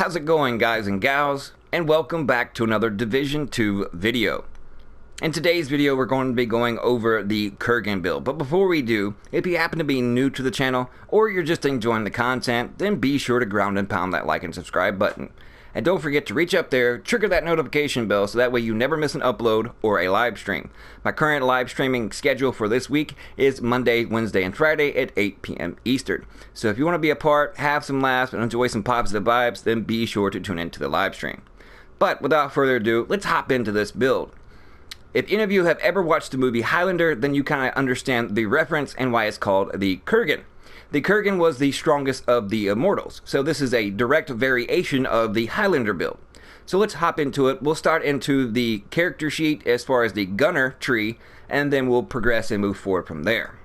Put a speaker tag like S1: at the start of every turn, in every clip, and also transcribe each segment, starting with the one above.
S1: How's it going, guys and gals? And welcome back to another Division 2 video. In today's video, we're going to be going over the Kurgan build. But before we do, if you happen to be new to the channel, or you're just enjoying the content, then be sure to ground and pound that like and subscribe button. And don't forget to reach up there, trigger that notification bell so that way you never miss an upload or a live stream. My current live streaming schedule for this week is Monday, Wednesday, and Friday at 8 p.m. Eastern. So if you want to be a part, have some laughs, and enjoy some positive vibes, then be sure to tune into the live stream. But without further ado, let's hop into this build. If any of you have ever watched the movie Highlander, then you kind of understand the reference and why it's called the Kurgan. The Kurgan was the strongest of the immortals, so this is a direct variation of the Highlander build. So let's hop into it. We'll start into the character sheet as far as the gunner tree, and then we'll progress and move forward from there.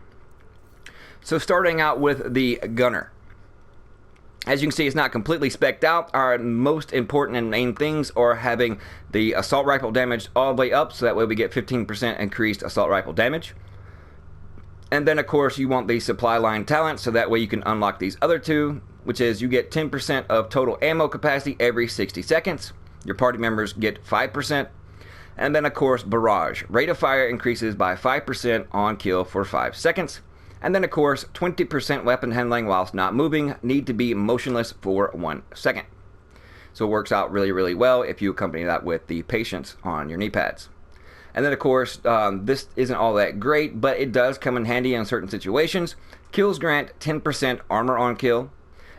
S1: So starting out with the gunner. As you can see, it's not completely spec'd out. Our most important and main things are having the assault rifle damage all the way up, so that way we get 15% increased assault rifle damage. And then, of course, you want the supply line talent, so that way you can unlock these other two, which is you get 10% of total ammo capacity every 60 seconds. Your party members get 5%. And then, of course, barrage. Rate of fire increases by 5% on kill for 5 seconds. And then, of course, 20% weapon handling whilst not moving, need to be motionless for 1 second. So it works out really, really well if you accompany that with the patience on your knee pads. And then, of course, this isn't all that great, but it does come in handy in certain situations. Kills grant 10% armor on kill.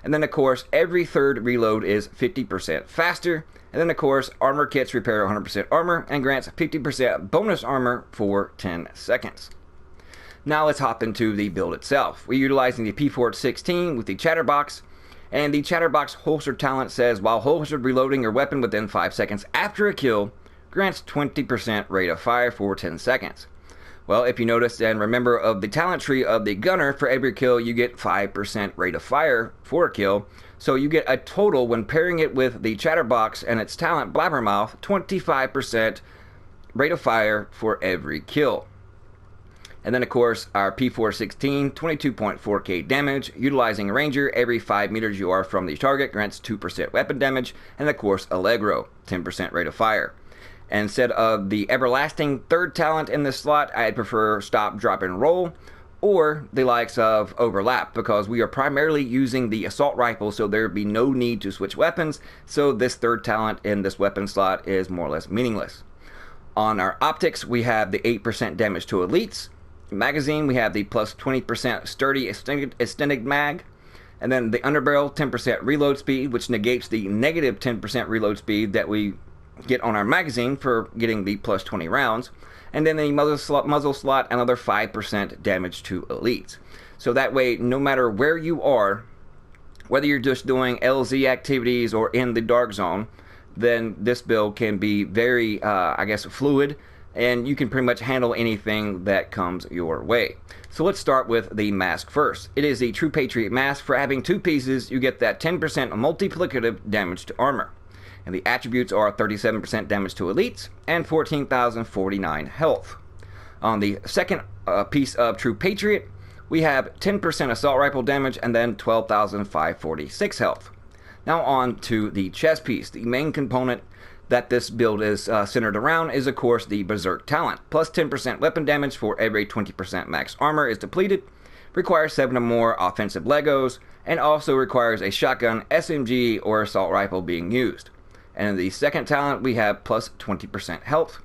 S1: And then, of course, every third reload is 50% faster. And then, of course, armor kits repair 100% armor and grants 50% bonus armor for 10 seconds. Now let's hop into the build itself. We're utilizing the P416 with the Chatterbox. And the Chatterbox holster talent says, while holstered reloading your weapon within 5 seconds after a kill, grants 20% rate of fire for 10 seconds. Well, if you notice and remember of the talent tree of the gunner, for every kill you get 5% rate of fire for a kill. So you get a total, when pairing it with the Chatterbox and its talent Blabbermouth, 25% rate of fire for every kill. And then, of course, our P416, 22.4k damage, utilizing Ranger. Every 5 meters you are from the target grants 2% weapon damage. And, of course, Allegro, 10% rate of fire. Instead of the everlasting third talent in this slot, I'd prefer stop, drop, and roll, or the likes of overlap, because we are primarily using the assault rifle, so there would be no need to switch weapons, so this third talent in this weapon slot is more or less meaningless. On our optics, we have the 8% damage to elites. Magazine, we have the plus 20% sturdy extended mag, and then the underbarrel, 10% reload speed, which negates the negative 10% reload speed that we get on our magazine for getting the plus 20 rounds. And then the muzzle slot, another 5% damage to elites. So that way, no matter where you are, whether you're just doing LZ activities or in the dark zone, then this build can be very, fluid, and you can pretty much handle anything that comes your way. So let's start with the mask first. It is the True Patriot mask. For having 2 pieces, you get that 10% multiplicative damage to armor. And the attributes are 37% damage to elites and 14,049 health. On the second piece of True Patriot, we have 10% assault rifle damage and then 12,546 health. Now on to the chest piece. The main component that this build is centered around is, of course, the Berserk talent. Plus 10% weapon damage for every 20% max armor is depleted. Requires 7 or more offensive Legos, and also requires a shotgun, SMG, or assault rifle being used. And in the second talent, we have plus 20% health.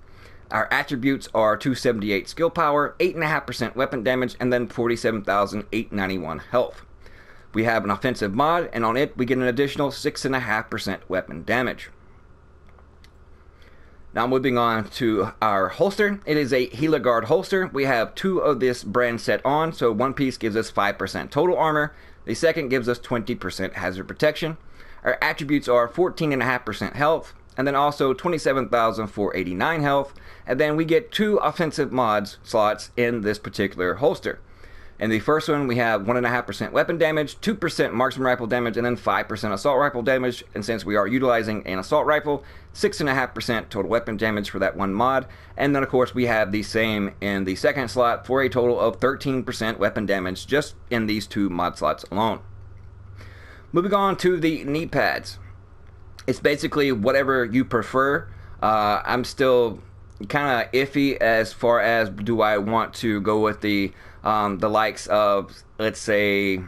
S1: Our attributes are 278 skill power, 8.5% weapon damage, and then 47,891 health. We have an offensive mod, and on it, we get an additional 6.5% weapon damage. Now moving on to our holster. It is a Heliguard holster. We have 2 of this brand set on, so one piece gives us 5% total armor. The second gives us 20% hazard protection. Our attributes are 14.5% health, and then also 27,489 health, and then we get 2 offensive mods slots in this particular holster. In the first one, we have 1.5% weapon damage, 2% marksman rifle damage, and then 5% assault rifle damage. And since we are utilizing an assault rifle, 6.5% total weapon damage for that one mod. And then, of course, we have the same in the second slot for a total of 13% weapon damage just in these 2 mod slots alone. Moving on to the knee pads. It's basically whatever you prefer. I'm still kind of iffy as far as do I want to go with the likes of, let's say,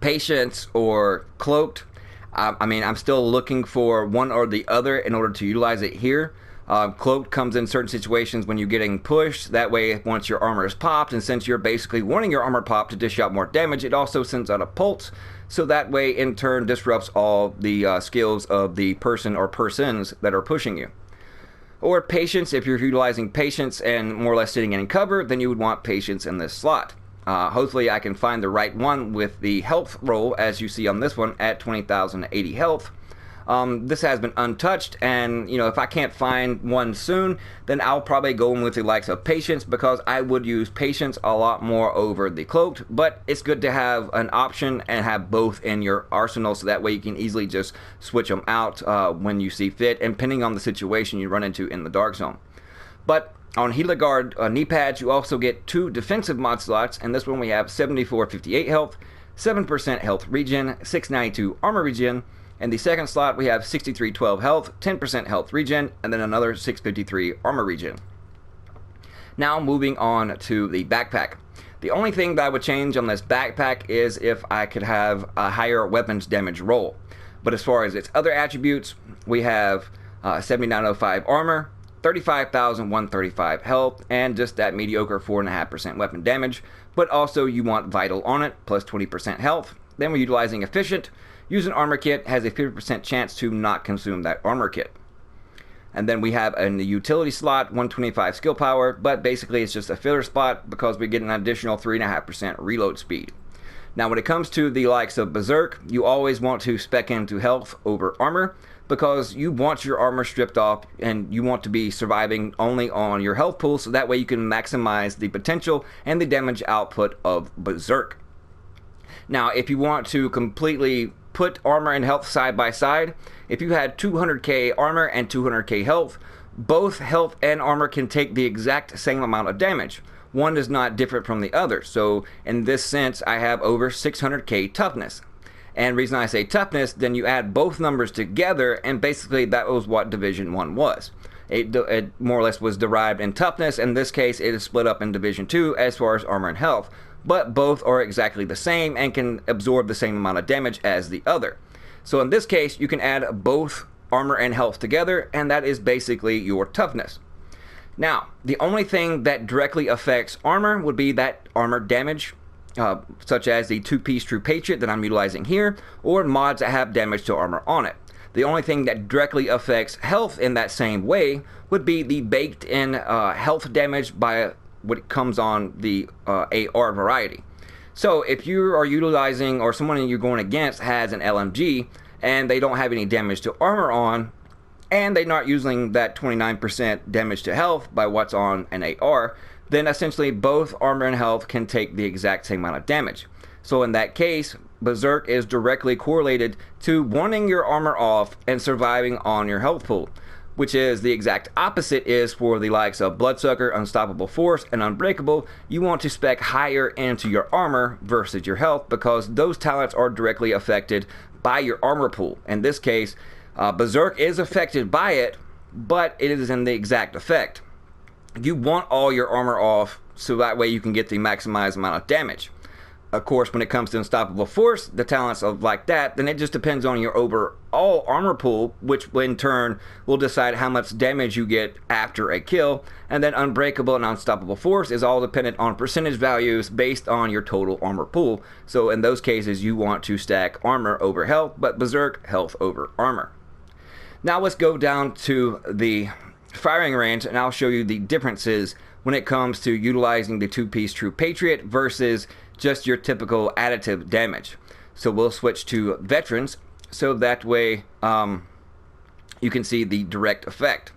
S1: Patience or Cloaked. I mean, I'm still looking for one or the other in order to utilize it here. Cloaked comes in certain situations when you're getting pushed. That way, once your armor is popped, and since you're basically wanting your armor popped to dish out more damage, it also sends out a pulse. So that way, in turn, disrupts all the skills of the person or persons that are pushing you. Or Patience, if you're utilizing Patience and more or less sitting in cover, then you would want Patience in this slot. Hopefully I can find the right one with the health roll, as you see on this one, at 20,080 health. This has been untouched, and if I can't find one soon, then I'll probably go in with the likes of Patience, because I would use Patience a lot more over the Cloaked. But it's good to have an option and have both in your arsenal, so that way you can easily just switch them out when you see fit, and depending on the situation you run into in the Dark Zone. But on Healer Guard knee pads, you also get 2 defensive mod slots, and this one we have 7458 health, 7% health regen, 692 armor regen. In the second slot, we have 6312 health, 10% health regen, and then another 653 armor regen. Now moving on to the backpack. The only thing that I would change on this backpack is if I could have a higher weapons damage roll. But as far as its other attributes, we have 7905 armor, 35,135 health, and just that mediocre 4.5% weapon damage. But also you want Vital on it, plus 20% health. Then we're utilizing Efficient. Use an armor kit, has a 50% chance to not consume that armor kit. And then we have in the utility slot 125 skill power, but basically it's just a filler spot because we get an additional 3.5% reload speed. Now when it comes to the likes of Berserk, you always want to spec into health over armor, because you want your armor stripped off and you want to be surviving only on your health pool, so that way you can maximize the potential and the damage output of Berserk. Now if you want to completely put armor and health side by side, if you had 200k armor and 200k health, both health and armor can take the exact same amount of damage. One is not different from the other. So in this sense, I have over 600k toughness. And the reason I say toughness, then you add both numbers together, and basically that was what Division 1 was. It more or less was derived in toughness. In this case, it is split up in Division 2 as far as armor and health. But both are exactly the same and can absorb the same amount of damage as the other. So in this case, you can add both armor and health together, and that is basically your toughness. Now, the only thing that directly affects armor would be that armor damage, such as the 2-piece True Patriot that I'm utilizing here, or mods that have damage to armor on it. The only thing that directly affects health in that same way would be the baked-in health damage by what comes on the AR variety. So if you are utilizing, or someone you're going against has an LMG and they don't have any damage to armor on, and they're not using that 29% damage to health by what's on an AR, then essentially both armor and health can take the exact same amount of damage. So in that case, Berserk is directly correlated to wanting your armor off and surviving on your health pool, which is the exact opposite is for the likes of Bloodsucker, Unstoppable Force, and Unbreakable. You want to spec higher into your armor versus your health, because those talents are directly affected by your armor pool. In this case, Berserk is affected by it, but it is in the exact effect. You want all your armor off so that way you can get the maximized amount of damage. Of course, when it comes to Unstoppable Force, the talents of like that, then it just depends on your overall armor pool, which in turn will decide how much damage you get after a kill. And then Unbreakable and Unstoppable Force is all dependent on percentage values based on your total armor pool. So in those cases, you want to stack armor over health, but Berserk, health over armor. Now let's go down to the firing range, and I'll show you the differences when it comes to utilizing the 2-piece True Patriot versus just your typical additive damage. So we'll switch to Veterans, so that way you can see the direct effect.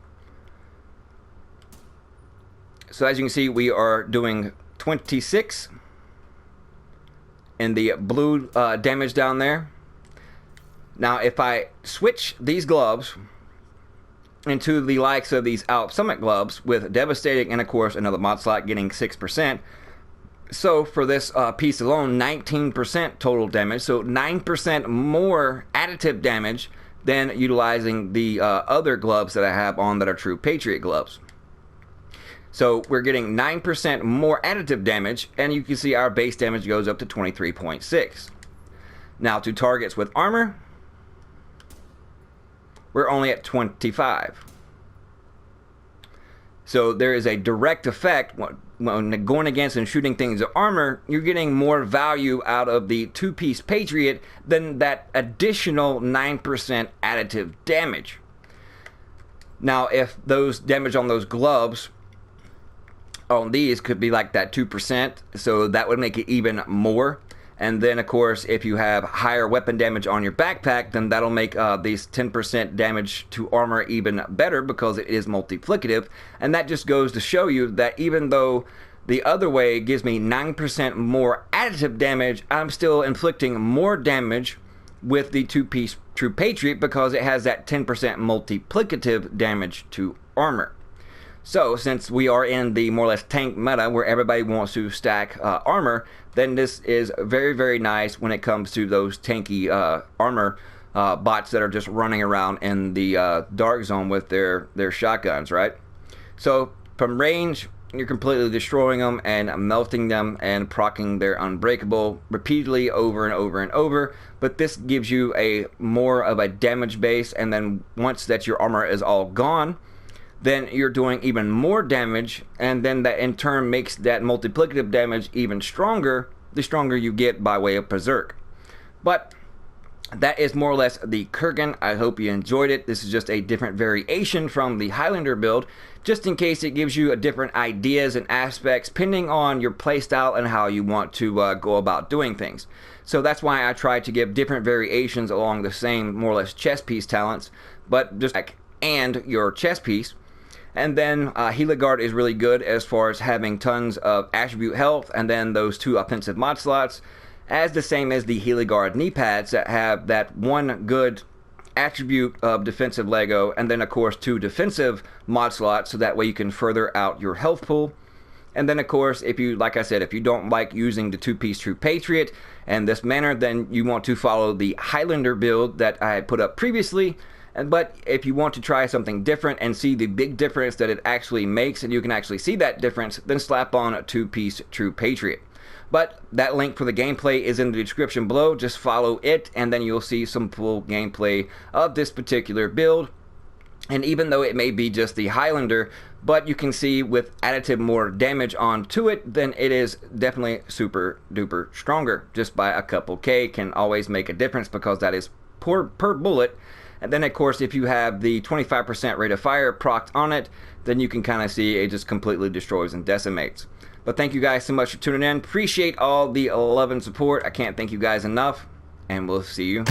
S1: So as you can see, we are doing 26 in the blue damage down there. Now if I switch these gloves into the likes of these Alp Summit gloves with Devastating and of course another mod slot getting 6%, so for this piece alone, 19% total damage, so 9% more additive damage than utilizing the other gloves that I have on that are true Patriot gloves. So we're getting 9% more additive damage, and you can see our base damage goes up to 23.6. Now to targets with armor, we're only at 25. So there is a direct effect when going against and shooting things with armor. You're getting more value out of the two-piece Patriot than that additional 9% additive damage. Now if those damage on those gloves on these could be like that 2%, so that would make it even more. And then of course if you have higher weapon damage on your backpack, then that'll make these 10% damage to armor even better, because it is multiplicative. And that just goes to show you that even though the other way gives me 9% more additive damage, I'm still inflicting more damage with the two-piece True Patriot, because it has that 10% multiplicative damage to armor. So since we are in the more or less tank meta where everybody wants to stack armor, then this is very, very nice when it comes to those tanky armor bots that are just running around in the dark zone with their shotguns, right? So from range, you're completely destroying them and melting them and proccing their unbreakable repeatedly over and over and over. But this gives you a more of a damage base, and then once that your armor is all gone, then you're doing even more damage, and then that in turn makes that multiplicative damage even stronger the stronger you get by way of Berserk. But that is more or less the Kurgan. I hope you enjoyed it. This is just a different variation from the Highlander build, just in case it gives you a different ideas and aspects depending on your playstyle and how you want to go about doing things. So that's why I try to give different variations along the same more or less chest piece talents, but just like and your chest piece. And then Heliguard is really good as far as having tons of attribute health, and then those 2 offensive mod slots, as the same as the Heliguard knee pads that have that 1 good attribute of defensive Lego, and then of course 2 defensive mod slots, so that way you can further out your health pool. And then of course, if you, like I said, if you don't like using the two-piece True Patriot in this manner, then you want to follow the Highlander build that I had put up previously. But if you want to try something different and see the big difference that it actually makes, and you can actually see that difference, then slap on a two-piece True Patriot. But that link for the gameplay is in the description below. Just follow it, and then you'll see some full gameplay of this particular build. And even though it may be just the Highlander, but you can see with additive more damage onto it, then it is definitely super duper stronger. Just by a couple K can always make a difference, because that is per bullet. And then of course if you have the 25% rate of fire procced on it, then you can kind of see it just completely destroys and decimates. But thank you guys so much for tuning in. Appreciate all the love and support. I can't thank you guys enough, and we'll see you.